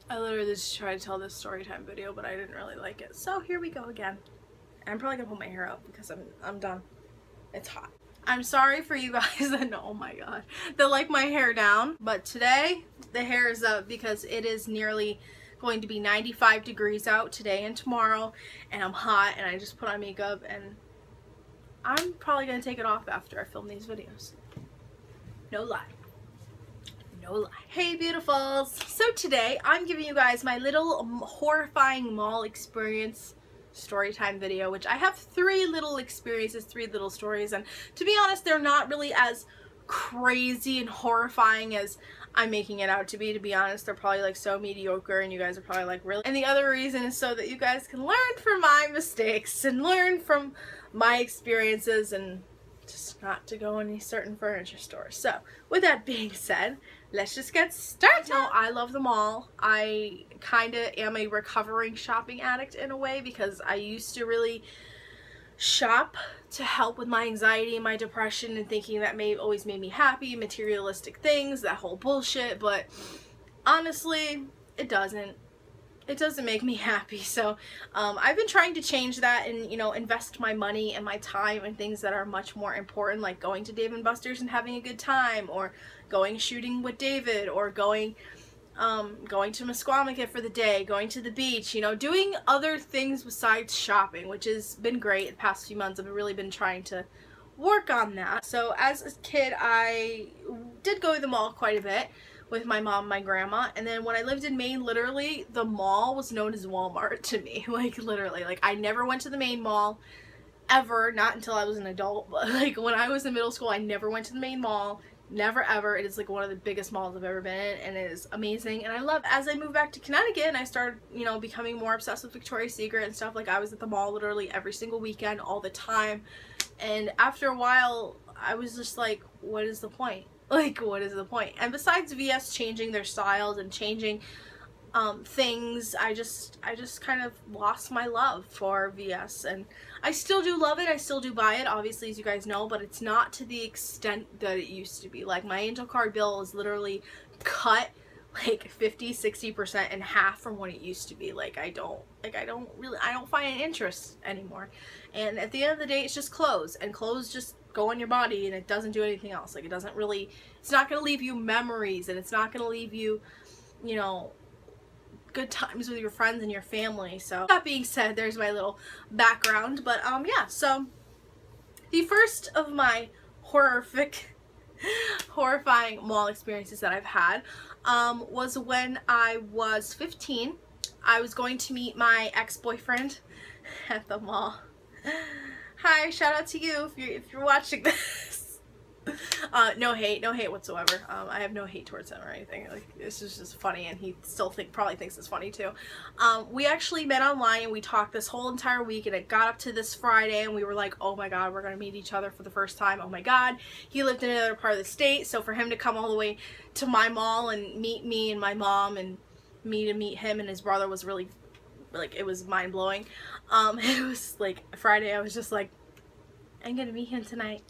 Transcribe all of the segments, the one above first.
I literally just tried to tell this story time video, but I didn't really like it. So here we go again. I'm probably gonna put my hair up because I'm done. It's hot. I'm sorry for you guys that know, oh my god, that like my hair down, but today the hair is up because it is nearly going to be 95 degrees out today and tomorrow, and I'm hot, and I just put on makeup, and I'm probably gonna take it off after I film these videos. No lie. No lie. Hey beautifuls! So today I'm giving you guys my little horrifying mall experience story time video, which I have 3 little experiences, 3 little stories, and to be honest, they're not really as crazy and horrifying as I'm making it out to be. To be honest, they're probably like so mediocre, and you guys are probably like, really? And the other reason is so that you guys can learn from my mistakes and learn from my experiences and just not to go in any certain furniture stores. So with that being said, let's just get started. No, I love the mall. I kind of am a recovering shopping addict in a way, because I used to really shop to help with my anxiety and my depression and thinking that always made me happy, materialistic things, that whole bullshit, but honestly, it doesn't. It doesn't make me happy. So I've been trying to change that and, you know, invest my money and my time in things that are much more important, like going to Dave & Buster's and having a good time, or going shooting with David, or going to Musqueamicut for the day, going to the beach, you know, doing other things besides shopping, which has been great the past few months. I've really been trying to work on that. So as a kid, I did go to the mall quite a bit with my mom and my grandma, and then when I lived in Maine, literally the mall was known as Walmart to me. Like literally, like I never went to the main mall ever, not until I was an adult, but like when I was in middle school I never went to the main mall. Never ever. It is like one of the biggest malls I've ever been in, and it is amazing, and I love it. As I moved back to Connecticut and I started, you know, becoming more obsessed with Victoria's Secret and stuff, like I was at the mall literally every single weekend, all the time, and after a while I was just like, what is the point? Like, what is the point? And besides VS changing their styles and changing things, I just kind of lost my love for VS, and I still do love it. I still do buy it, obviously, as you guys know, but it's not to the extent that it used to be. Like my Angel card bill is literally cut like 50-60% in half from what it used to be. Like I don't find an interest anymore, and at the end of the day it's just clothes, and clothes just go on your body and it doesn't do anything else. Like it doesn't really, it's not going to leave you memories, and it's not going to leave you, you know, good times with your friends and your family. So that being said, there's my little background. But yeah, so the first of my horrifying mall experiences that I've had was when I was 15. I was going to meet my ex-boyfriend at the mall. Hi, shout out to you if you're watching this. No hate whatsoever. I have no hate towards him or anything. Like, this is just funny, and he still probably thinks it's funny too. We actually met online and we talked this whole entire week, and it got up to this Friday and we were like, oh my god, we're gonna meet each other for the first time. Oh my god. He lived in another part of the state, so for him to come all the way to my mall and meet me and my mom, and me to meet him and his brother, was really, like, it was mind-blowing. It was like Friday, I was just like, I'm gonna meet him tonight.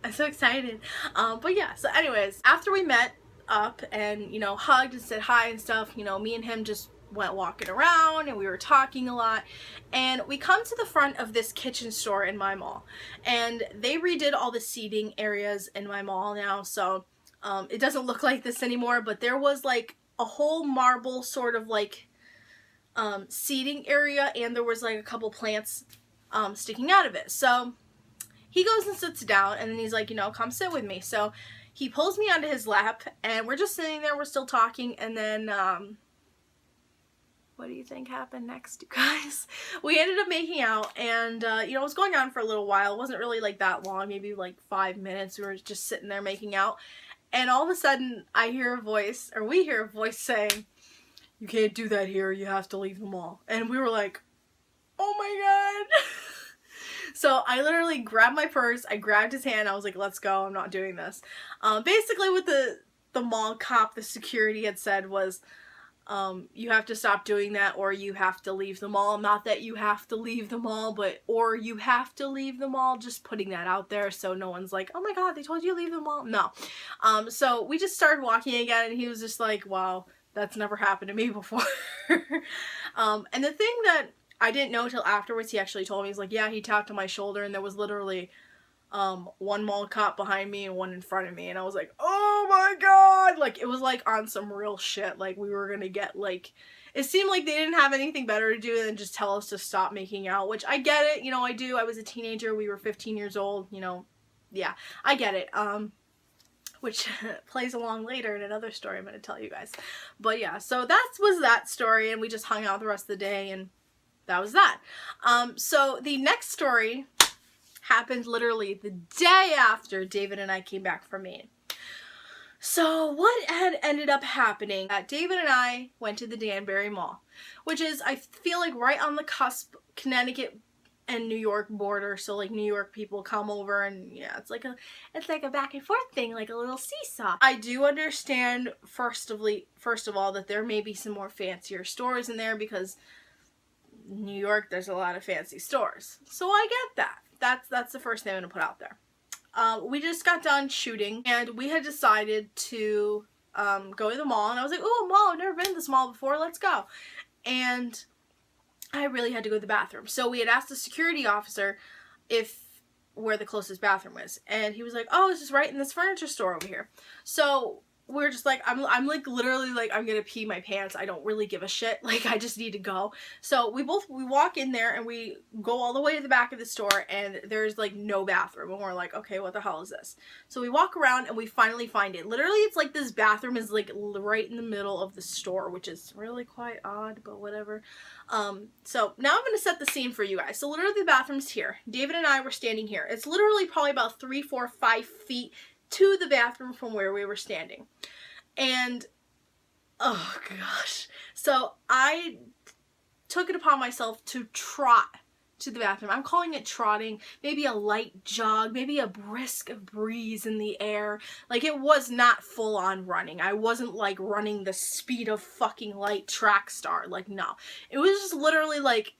I'm so excited. But yeah, so anyways, after we met up and, you know, hugged and said hi and stuff, you know, me and him just went walking around and we were talking a lot, and we come to the front of this kitchen store in my mall, and they redid all the seating areas in my mall now, so it doesn't look like this anymore, but there was like a whole marble sort of like seating area, and there was like a couple plants sticking out of it. So he goes and sits down, and then he's like, you know, come sit with me. So he pulls me onto his lap, and we're just sitting there, we're still talking, and then what do you think happened next, you guys? We ended up making out, and you know, it was going on for a little while. It wasn't really like that long, maybe like 5 minutes. We were just sitting there making out, and all of a sudden I hear a voice, or we hear a voice saying, you can't do that here, you have to leave the mall. And we were like, oh my god. So I literally grabbed my purse, I grabbed his hand, I was like, let's go, I'm not doing this. Basically what the mall cop, the security, had said was, you have to stop doing that, or you have to leave the mall. Not that you have to leave the mall, but or you have to leave the mall, just putting that out there so no one's like, oh my god, they told you to leave the mall. No. So we just started walking again, and he was just like, wow, That's never happened to me before. And the thing that I didn't know till afterwards, he actually told me, he's like, yeah, he tapped on my shoulder and there was literally one mall cop behind me and one in front of me, and I was like, oh my god, like it was like on some real shit, like we were gonna get like, it seemed like they didn't have anything better to do than just tell us to stop making out, which I get it, you know, I do, I was a teenager, we were 15 years old, you know, yeah, I get it, which plays along later in another story I'm gonna tell you guys. But yeah, so that was that story, and we just hung out the rest of the day, and that was that. So the next story happened literally the day after David and I came back from Maine. So what had ended up happening, David and I went to the Danbury Mall, which is, I feel like, right on the cusp, Connecticut and New York border, so like New York people come over, and yeah, it's like a back and forth thing, like a little seesaw. I do understand first of all that there may be some more fancier stores in there, because New York, there's a lot of fancy stores, so I get that. That's the first thing I'm gonna put out there. We just got done shooting, and we had decided to go to the mall, and I was like, oh, a mall, I've never been to this mall before, let's go. And I really had to go to the bathroom. So we had asked the security officer where the closest bathroom was, and he was like, oh, it's just right in this furniture store over here. So we're just like, I'm like literally like, I'm gonna pee my pants, I don't really give a shit, like I just need to go. So we walk in there and we go all the way to the back of the store, and there's like no bathroom, and we're like, okay, what the hell is this? So we walk around and we finally find it. Literally, it's like this bathroom is like right in the middle of the store, which is really quite odd, but whatever. So now I'm gonna set the scene for you guys. So literally the bathroom's here. David and I were standing here. It's literally probably about 3, 4, 5 feet to the bathroom from where we were standing. And oh gosh, so I took it upon myself to trot to the bathroom. I'm calling it trotting, maybe a light jog, maybe a brisk breeze in the air. Like, it was not full on running. I wasn't like running the speed of fucking light track star, like, no. It was just literally like,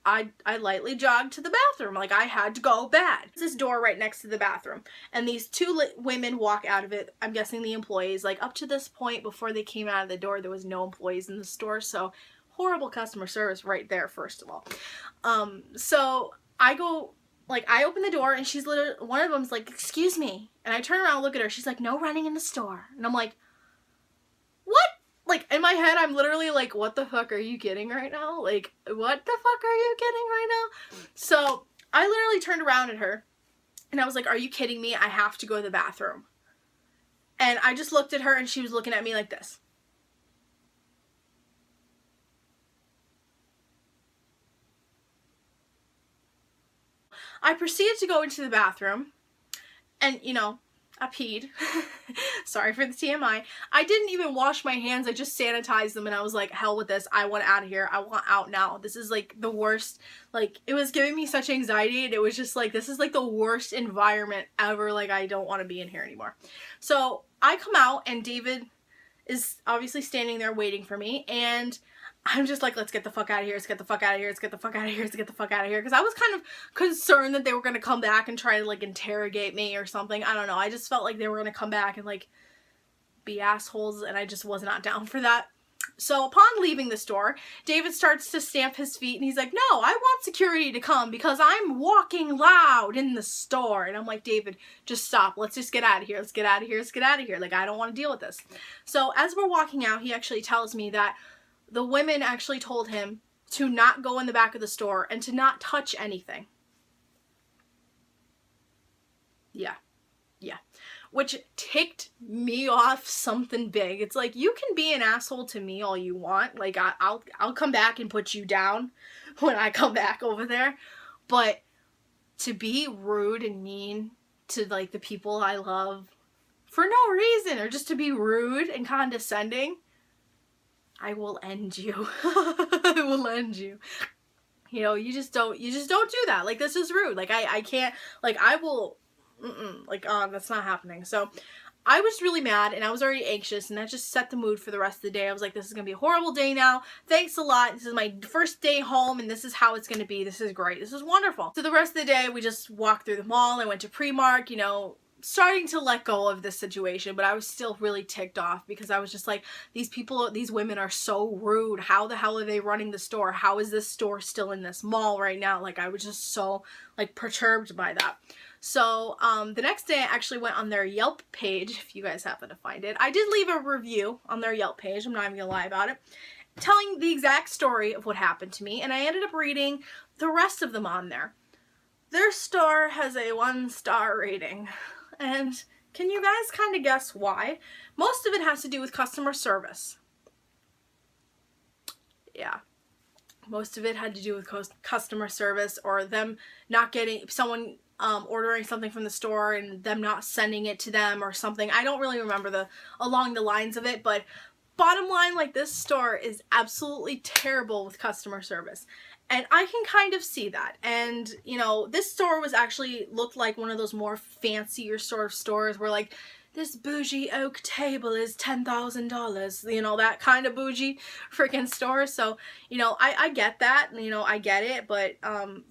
I lightly jogged to the bathroom, like I had to go bad. There's this door right next to the bathroom, and these two women walk out of it, I'm guessing the employees. Like, up to this point, before they came out of the door, there was no employees in the store, so horrible customer service right there, first of all. So I go, like, I open the door, and she's literally, one of them's like, excuse me, and I turn around and look at her, she's like, no running in the store, and I'm like, what? Like, in my head, I'm literally like, what the fuck are you kidding right now? Like, what the fuck are you kidding right now? So, I literally turned around at her, and I was like, are you kidding me? I have to go to the bathroom. And I just looked at her, and she was looking at me like this. I proceeded to go into the bathroom, and, you know, I peed. Sorry for the TMI. I didn't even wash my hands. I just sanitized them, and I was like, hell with this. I want out of here. I want out now. This is like the worst. Like, it was giving me such anxiety, and it was just like, this is like the worst environment ever. Like, I don't want to be in here anymore. So I come out, and David is obviously standing there waiting for me, and I'm just like, let's get the fuck out of here, let's get the fuck out of here, let's get the fuck out of here, let's get the fuck out of here, because I was kind of concerned that they were going to come back and try to, like, interrogate me or something. I don't know, I just felt like they were going to come back and, like, be assholes, and I just was not down for that. So upon leaving the store, David starts to stamp his feet, and he's like, no, I want security to come because I'm walking loud in the store. And I'm like, David, just stop. Let's just get out of here. Let's get out of here. Let's get out of here. Like, I don't want to deal with this. So as we're walking out, he actually tells me that the women actually told him to not go in the back of the store and to not touch anything. Yeah. Yeah. Which ticked me off something big. It's like, you can be an asshole to me all you want. Like, I'll come back and put you down when I come back over there. But to be rude and mean to, like, the people I love for no reason, or just to be rude and condescending, I will end you. I will end you. You know, you just don't do that. Like, this is rude. Like, I can't, like, I will, like, that's not happening. So, I was really mad, and I was already anxious, and that just set the mood for the rest of the day. I was like, this is gonna be a horrible day now. Thanks a lot. This is my first day home, and this is how it's gonna be. This is great. This is wonderful. So the rest of the day, we just walked through the mall. I went to Primark, you know, starting to let go of this situation, but I was still really ticked off because I was just like, these women are so rude. How the hell are they running the store? How is this store still in this mall right now? Like, I was just so like perturbed by that. So the next day I actually went on their Yelp page, if you guys happen to find it. I did leave a review on their Yelp page, I'm not even gonna lie about it, telling the exact story of what happened to me, and I ended up reading the rest of them on there. Their store has a 1-star rating. And can you guys kind of guess why? Most of it has to do with customer service. Yeah. Most of it had to do with customer service, or them not getting, someone ordering something from the store and them not sending it to them or something. I don't really remember along the lines of it, but bottom line, like, this store is absolutely terrible with customer service. And I can kind of see that. And, you know, this store was actually looked like one of those more fancier sort of stores where, like, this bougie oak table is $10,000, you know, that kind of bougie freaking store. So, you know, I get that, you know, I get it. But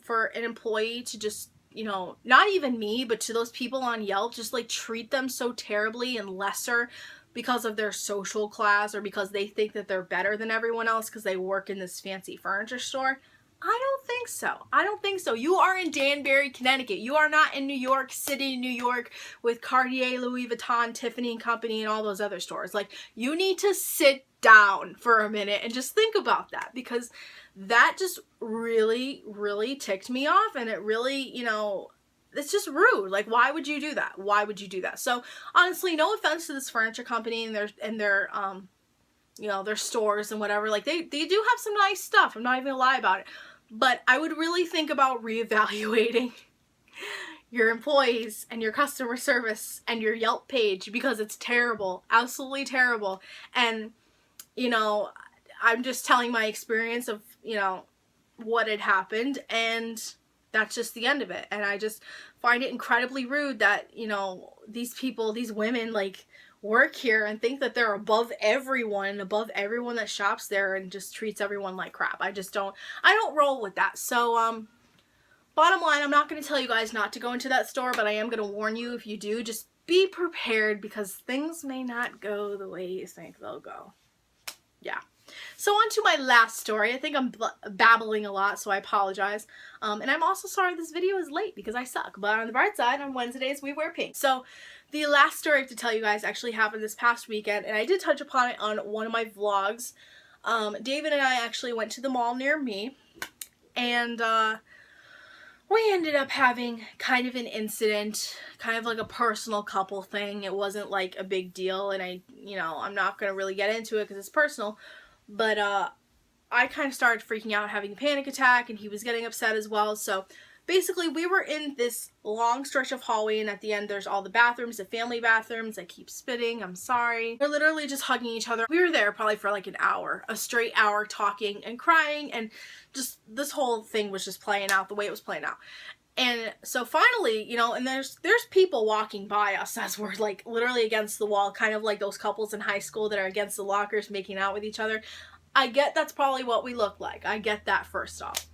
for an employee to just, you know, not even me, but to those people on Yelp, just like treat them so terribly and lesser because of their social class, or because they think that they're better than everyone else because they work in this fancy furniture store. I don't think so. I don't think so. You are in Danbury, Connecticut. You are not in New York City, New York with Cartier, Louis Vuitton, Tiffany & Company, and all those other stores. Like, you need to sit down for a minute and just think about that, because that just really, really ticked me off, and it really, you know, it's just rude. Like, why would you do that? Why would you do that? So, honestly, no offense to this furniture company and their you know, their stores and whatever. Like, they do have some nice stuff. I'm not even gonna lie about it. But I would really think about reevaluating your employees and your customer service and your Yelp page, because it's terrible. Absolutely terrible. And, you know, I'm just telling my experience of, you know, what had happened, and that's just the end of it. And I just find it incredibly rude that, you know, these people, these women, like, work here and think that they're above everyone that shops there, and just treats everyone like crap. I don't roll with that. So bottom line, I'm not going to tell you guys not to go into that store, but I am going to warn you, if you do, just be prepared, because things may not go the way you think they'll go. Yeah. So on to my last story. I think I'm babbling a lot, so I apologize. And I'm also sorry this video is late because I suck. But on the bright side, on Wednesdays we wear pink. So the last story I have to tell you guys actually happened this past weekend, and I did touch upon it on one of my vlogs. David and I actually went to the mall near me, and we ended up having kind of an incident, kind of like a personal couple thing. It wasn't like a big deal, and I'm not going to really get into it because it's personal. But I kind of started freaking out, having a panic attack, and he was getting upset as well. So basically, we were in this long stretch of hallway, and at the end, there's all the bathrooms, the family bathrooms. I keep spitting, I'm sorry. We're literally just hugging each other. We were there probably for like an hour, a straight hour, talking and crying, and just this whole thing was just playing out the way it was playing out. And so finally, and there's people walking by us as we're like literally against the wall, kind of like those couples in high school that are against the lockers making out with each other. I get that's probably what we look like. I get that, first off.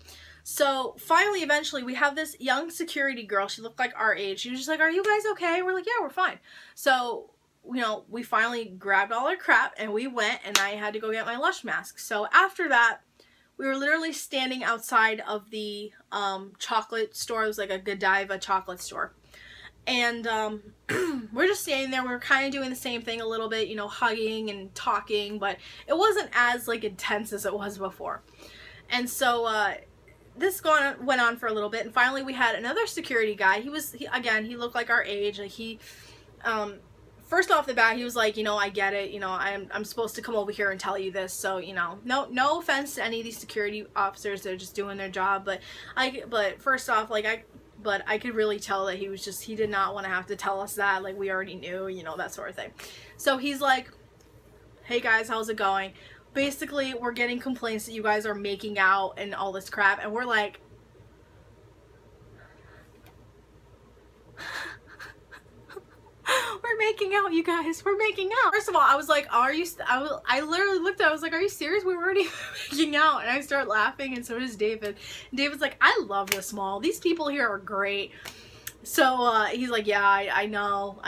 So finally, eventually, we have this young security girl. She looked like our age. She was just like, "Are you guys okay?" We're like, "Yeah, we're fine." So, we finally grabbed all our crap and we went, and I had to go get my Lush mask. So after that, we were literally standing outside of the chocolate store. It was like a Godiva chocolate store. And we're just standing there. We were kind of doing the same thing a little bit, hugging and talking, but it wasn't as like intense as it was before. And so this went on for a little bit, and finally we had another security guy. He looked like our age. Like first off the bat, he was like, "I get it. I'm supposed to come over here and tell you this. So, no offense to any of these security officers. They're just doing their job. But first off, but I could really tell that he did not want to have to tell us that. Like, we already knew, that sort of thing. So he's like, "Hey guys, how's it going? Basically, we're getting complaints that you guys are making out and all this crap." And we're like, "We're making out, you guys. We're making out." First of all, I was like, I literally looked at it. I was like, "Are you serious? We were already making out." And I start laughing, and so does David. And David's like, "I love this mall. These people here are great." So he's like, yeah, I know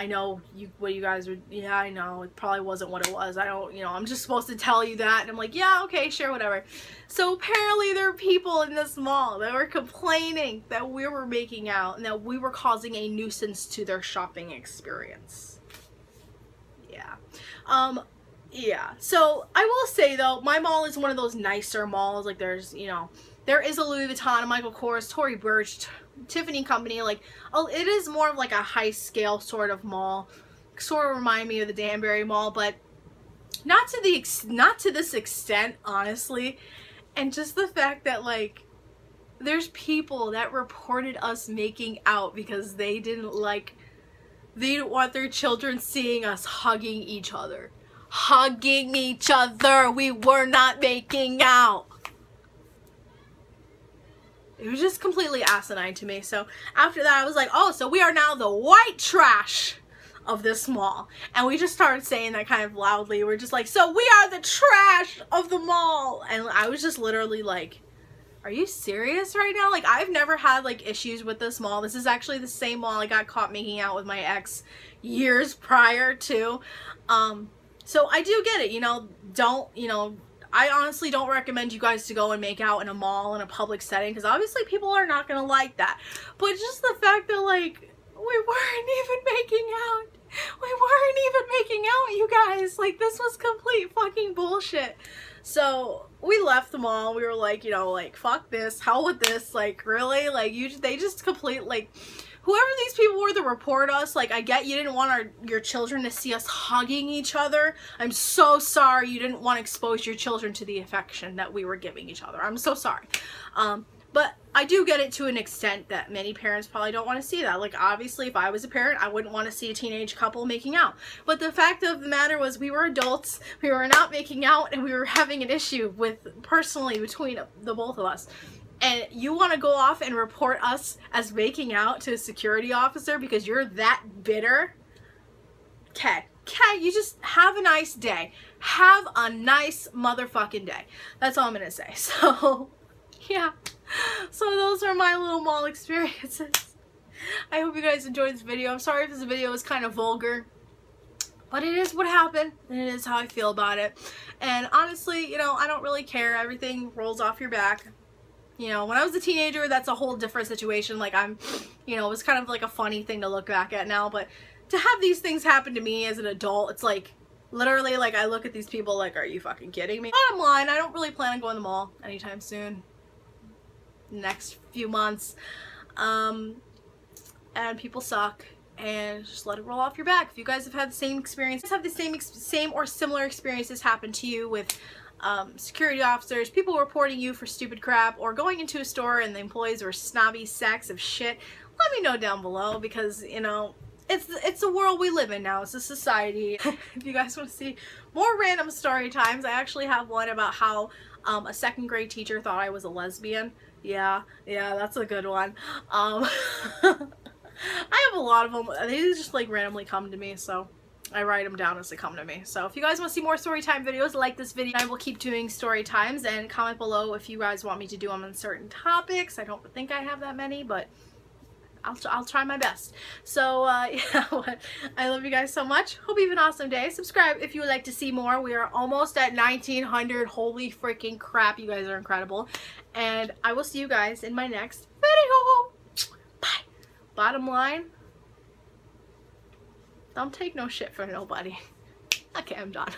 what you guys were, yeah, I know, it probably wasn't what it was, I don't, you know, I'm just supposed to tell you that, and I'm like, yeah, okay, sure, whatever. So apparently there are people in this mall that were complaining that we were making out and that we were causing a nuisance to their shopping experience. Yeah. Yeah, so I will say though, my mall is one of those nicer malls, like there's, you know, there is a Louis Vuitton, a Michael Kors, Tory Burch, Tiffany Company, like, oh, it is more of like a high scale sort of mall, sort of remind me of the Danbury Mall, but not to this extent, honestly. And just the fact that, like, there's people that reported us making out because they didn't want their children seeing us hugging each other. Hugging each other! We were not making out! It was just completely asinine to me. So after that I was like, oh, so we are now the white trash of this mall. And we just started saying that kind of loudly. We're just like, so we are the trash of the mall. And I was just literally like, are you serious right now? Like, I've never had like issues with this mall. This is actually the same mall I got caught making out with my ex years prior to. So I do get it, you know, I honestly don't recommend you guys to go and make out in a mall in a public setting, because obviously people are not going to like that. But just the fact that, like, we weren't even making out. We weren't even making out, you guys. Like, this was complete fucking bullshit. So we left the mall. We were like, you know, like, fuck this. Hell with this. Like, really? Like, they just complete, like, whoever these people were that report us, like, I get you didn't want your children to see us hugging each other. I'm so sorry you didn't want to expose your children to the affection that we were giving each other. I'm so sorry. But I do get it to an extent that many parents probably don't want to see that. Like, obviously, if I was a parent, I wouldn't want to see a teenage couple making out. But the fact of the matter was, we were adults, we were not making out, and we were having an issue personally between the both of us. And you want to go off and report us as making out to a security officer because you're that bitter? Okay, you just have a nice day. Have a nice motherfucking day. That's all I'm gonna say. So, yeah. So those are my little mall experiences. I hope you guys enjoyed this video. I'm sorry if this video was kind of vulgar, but it is what happened, and it is how I feel about it. And honestly, you know, I don't really care. Everything rolls off your back. You know, when I was a teenager, that's a whole different situation. Like, you know, it was kind of like a funny thing to look back at now, but to have these things happen to me as an adult, it's like, literally, like, I look at these people like, are you fucking kidding me? Bottom line, I don't really plan on going to the mall anytime soon. Next few months. And people suck, and just let it roll off your back. If you guys have had the same experience, have the same or similar experiences happen to you with security officers, people reporting you for stupid crap, or going into a store and the employees were snobby sacks of shit, let me know down below, because, you know, it's the world we live in now. It's a society. If you guys want to see more random story times, I actually have one about how a second grade teacher thought I was a lesbian. Yeah, that's a good one. I have a lot of them. They just like randomly come to me, so I write them down as they come to me. So if you guys want to see more story time videos, like this video, I will keep doing story times, and comment below if you guys want me to do them on certain topics. I don't think I have that many, but I'll try my best. So yeah, I love you guys so much. Hope you have an awesome day. Subscribe if you would like to see more. We are almost at 1900. Holy freaking crap, you guys are incredible. And I will see you guys in my next video. Bye. Bottom line, don't take no shit from nobody. Okay, I'm done.